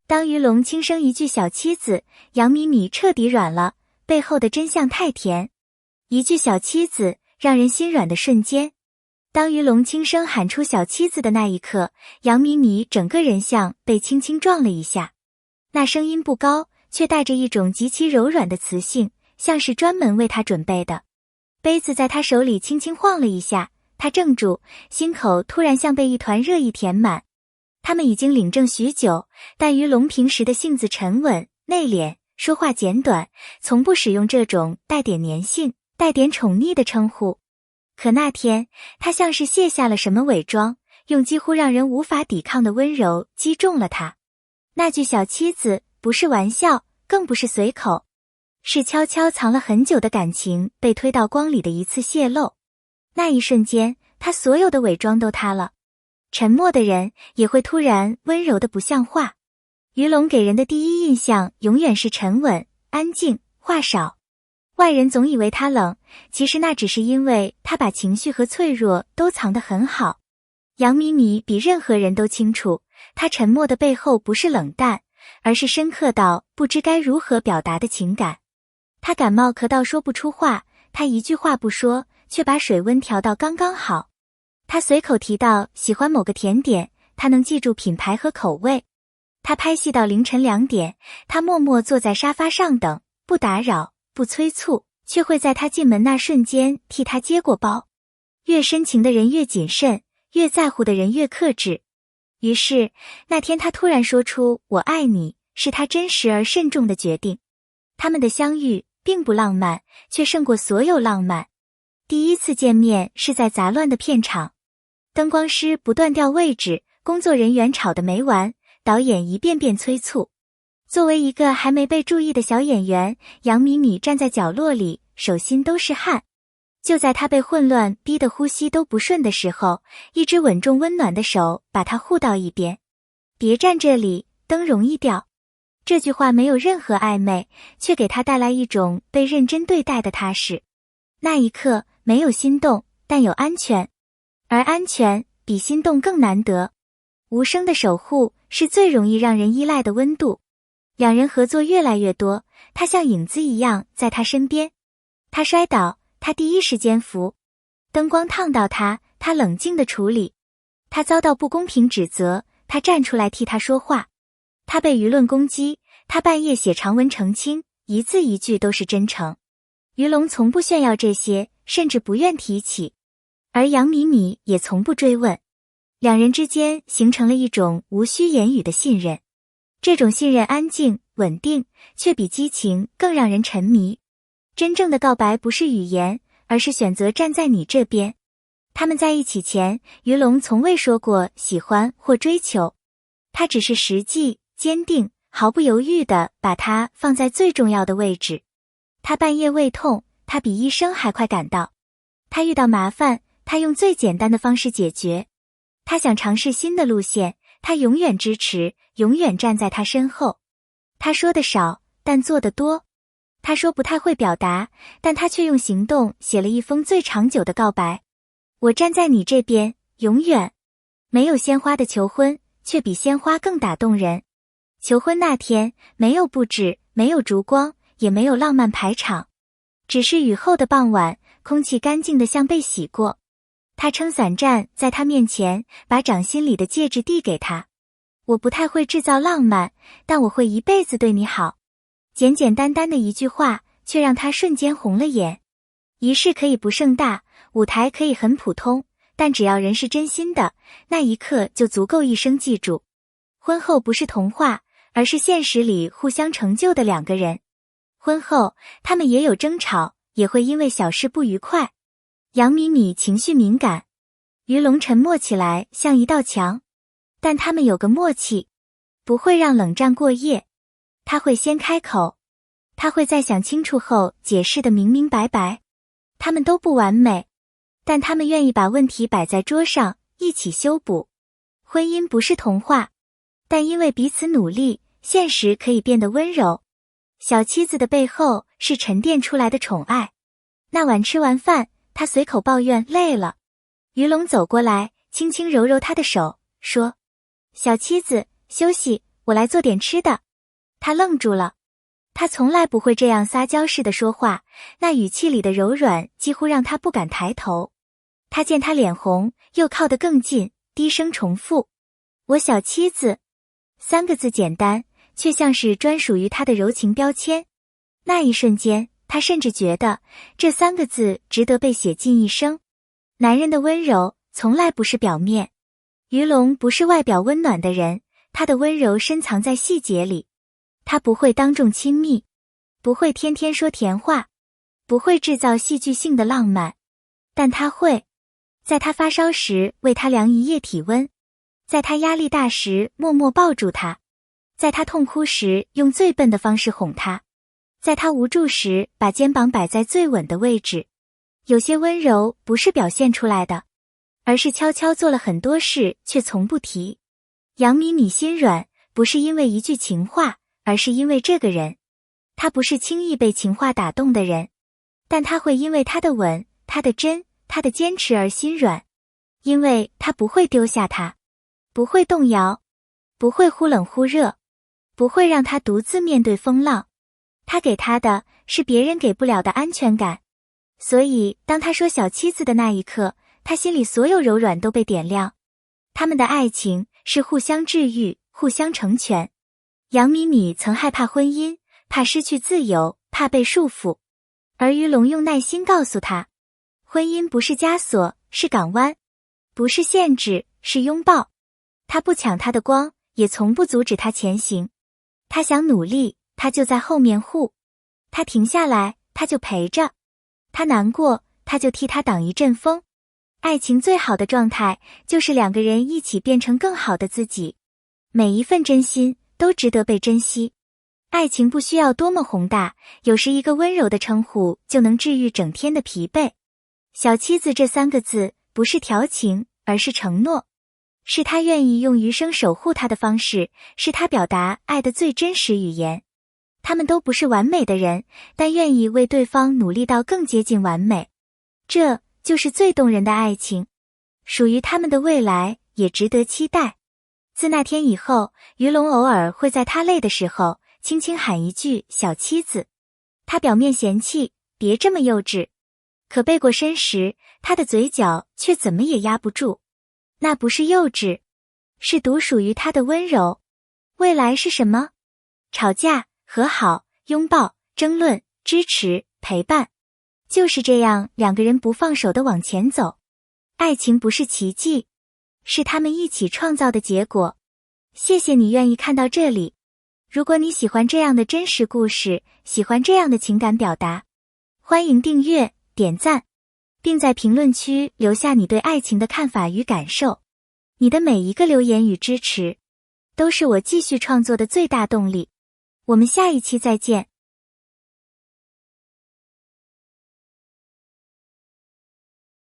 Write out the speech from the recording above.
当于龙轻声一句小妻子，杨米米彻底软了，背后的真相太甜。一句小妻子，让人心软的瞬间。当于龙轻声喊出小妻子的那一刻，杨米米整个人像被轻轻撞了一下。那声音不高，却带着一种极其柔软的磁性，像是专门为他准备的。杯子在他手里轻轻晃了一下，他怔住，心口突然像被一团热意填满。他们已经领证许久，但于龙平时的性子沉稳内敛，说话简短，从不使用这种带点粘性、带点宠溺的称呼。可那天，他像是卸下了什么伪装，用几乎让人无法抵抗的温柔击中了他。那句小妻子不是玩笑，更不是随口，是悄悄藏了很久的感情被推到光里的一次泄露。那一瞬间，他所有的伪装都塌了。沉默的人也会突然温柔的不像话。于龙给人的第一印象永远是沉稳、安静、话少。外人总以为他冷，其实那只是因为他把情绪和脆弱都藏得很好。杨米米比任何人都清楚，他沉默的背后不是冷淡，而是深刻到不知该如何表达的情感。他感冒咳到说不出话，他一句话不说，却把水温调到刚刚好。他随口提到喜欢某个甜点，他能记住品牌和口味。他拍戏到凌晨2点，他默默坐在沙发上等，不打扰，不催促，却会在他进门那瞬间替他接过包。越深情的人越谨慎，越在乎的人越克制。于是那天他突然说出我爱你，是他真实而慎重的决定。他们的相遇并不浪漫，却胜过所有浪漫。第一次见面是在杂乱的片场，灯光师不断调位置，工作人员吵得没完，导演一遍遍催促。作为一个还没被注意的小演员，杨米米站在角落里，手心都是汗。就在他被混乱逼得呼吸都不顺的时候，一只稳重温暖的手把他护到一边。别站这里，灯容易掉。这句话没有任何暧昧，却给他带来一种被认真对待的踏实。那一刻没有心动，但有安全。而安全比心动更难得。无声的守护是最容易让人依赖的温度。两人合作越来越多，他像影子一样在他身边。他摔倒，他第一时间扶。灯光烫到他，他冷静地处理。他遭到不公平指责，他站出来替他说话。他被舆论攻击，他半夜写长文澄清，一字一句都是真诚。于龙从不炫耀这些，甚至不愿提起。而杨米米也从不追问。两人之间形成了一种无需言语的信任。这种信任安静、稳定，却比激情更让人沉迷。真正的告白不是语言，而是选择站在你这边。他们在一起前，于龙从未说过喜欢或追求，他只是实际、坚定、毫不犹豫地把他放在最重要的位置。他半夜胃痛，他比医生还快赶到。他遇到麻烦，他用最简单的方式解决。他想尝试新的路线，他永远支持，永远站在他身后。他说的少，但做得多。他说不太会表达，但他却用行动写了一封最长久的告白。我站在你这边，永远。没有鲜花的求婚，却比鲜花更打动人。求婚那天，没有布置，没有烛光，也没有浪漫排场，只是雨后的傍晚，空气干净的像被洗过。他撑伞站在他面前，把掌心里的戒指递给他。我不太会制造浪漫，但我会一辈子对你好。简简单单的一句话，却让他瞬间红了眼。仪式可以不盛大，舞台可以很普通，但只要人是真心的，那一刻就足够一生记住。婚后不是童话，而是现实里互相成就的两个人。婚后，他们也有争吵，也会因为小事不愉快。杨米米情绪敏感，于龙沉默起来像一道墙。但他们有个默契，不会让冷战过夜。他会先开口，他会在想清楚后解释得明明白白。他们都不完美，但他们愿意把问题摆在桌上，一起修补。婚姻不是童话，但因为彼此努力，现实可以变得温柔。小妻子的背后是沉淀出来的宠爱。那晚吃完饭，他随口抱怨累了。于龙走过来，轻轻揉揉他的手，说：小妻子，休息，我来做点吃的。他愣住了，他从来不会这样撒娇似的说话，那语气里的柔软几乎让他不敢抬头。他见他脸红，又靠得更近，低声重复：我小妻子。3个字简单，却像是专属于他的柔情标签。那一瞬间，他甚至觉得这3个字值得被写进一生。男人的温柔从来不是表面。于龙不是外表温暖的人，他的温柔深藏在细节里。他不会当众亲密，不会天天说甜话，不会制造戏剧性的浪漫，但他会在他发烧时为他量一夜体温，在他压力大时默默抱住他，在他痛哭时用最笨的方式哄他，在他无助时把肩膀摆在最稳的位置。有些温柔不是表现出来的，而是悄悄做了很多事却从不提。杨米米心软，不是因为一句情话，而是因为这个人。他不是轻易被情话打动的人，但他会因为他的稳，他的真，他的坚持而心软，因为他不会丢下他，不会动摇，不会忽冷忽热，不会让他独自面对风浪。他给他的是别人给不了的安全感。所以当他说小妻子的那一刻，他心里所有柔软都被点亮。他们的爱情是互相治愈，互相成全。杨米米曾害怕婚姻，怕失去自由，怕被束缚，而于龙用耐心告诉他，婚姻不是枷锁，是港湾，不是限制，是拥抱。他不抢他的光，也从不阻止他前行。他想努力，他就在后面护；他停下来，他就陪着；他难过，他就替他挡一阵风。爱情最好的状态，就是2个人一起变成更好的自己。每一份真心都值得被珍惜。爱情不需要多么宏大，有时一个温柔的称呼就能治愈整天的疲惫。小妻子这3个字不是调情，而是承诺，是他愿意用余生守护她的方式，是他表达爱的最真实语言。他们都不是完美的人，但愿意为对方努力到更接近完美。这就是最动人的爱情，属于他们的未来也值得期待。自那天以后，于龙偶尔会在他累的时候轻轻喊一句小妻子。他表面嫌弃，别这么幼稚，可背过身时，他的嘴角却怎么也压不住。那不是幼稚，是独属于他的温柔。未来是什么？吵架、和好、拥抱、争论、支持、陪伴。就是这样，2个人不放手地往前走。爱情不是奇迹，是他们一起创造的结果。谢谢你愿意看到这里。如果你喜欢这样的真实故事，喜欢这样的情感表达，欢迎订阅、点赞，并在评论区留下你对爱情的看法与感受。你的每一个留言与支持，都是我继续创作的最大动力。我们下一期再见。